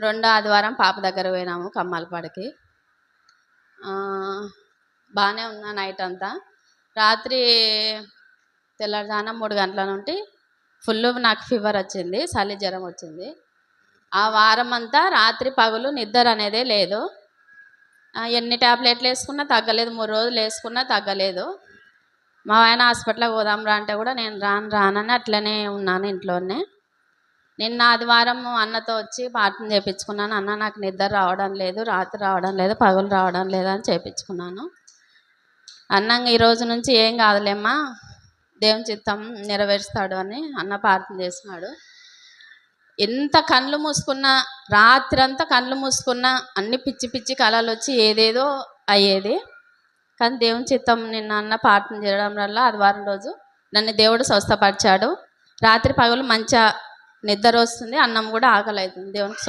రెండో ఆదివారం పాప దగ్గర పోయినాము కమ్మాలపాడికి. బాగానే ఉన్నా నైట్ అంతా. రాత్రి తెల్లవారుజామున 3 గంటల నుండి ఫుల్ నాకు ఫీవర్ వచ్చింది, చలి జ్వరం వచ్చింది. ఆ వారం అంతా రాత్రి పగలు నిద్ర అనేదే లేదు. ఎన్ని ట్యాబ్లెట్లు వేసుకున్నా తగ్గలేదు, 3 రోజులు వేసుకున్నా తగ్గలేదు. మా ఆయన హాస్పిటల్కి పోదాం రా అంటే కూడా నేను రానని అట్లనే ఉన్నాను ఇంట్లోనే. నిన్న ఆదివారం అన్నతో వచ్చి ప్రార్థన చేయించుకున్నాను. అన్న నాకు నిద్ర రావడం లేదు, రాత్రి రావడం లేదు, పగలు రావడం లేదు అని చేయించుకున్నాను. అన్నంగా ఈరోజు నుంచి ఏం కాదులేమ్మా, దేవుని చిత్తం నెరవేరుస్తాడు అని అన్న ప్రార్థన చేసినాడు. ఎంత కళ్ళు మూసుకున్నా, రాత్రి అంతా కళ్ళు మూసుకున్నా అన్ని పిచ్చి పిచ్చి కళలు వచ్చి ఏదేదో అయ్యేది. కానీ దేవుని చిత్తం నిన్న అన్న ప్రార్థన చేయడం వల్ల ఆదివారం రోజు నన్ను దేవుడు స్వస్థపరిచాడు. రాత్రి పగలు మంచిగా నిద్ర వస్తుంది, అన్నం కూడా ఆకలి అవుతుంది. దేవునికి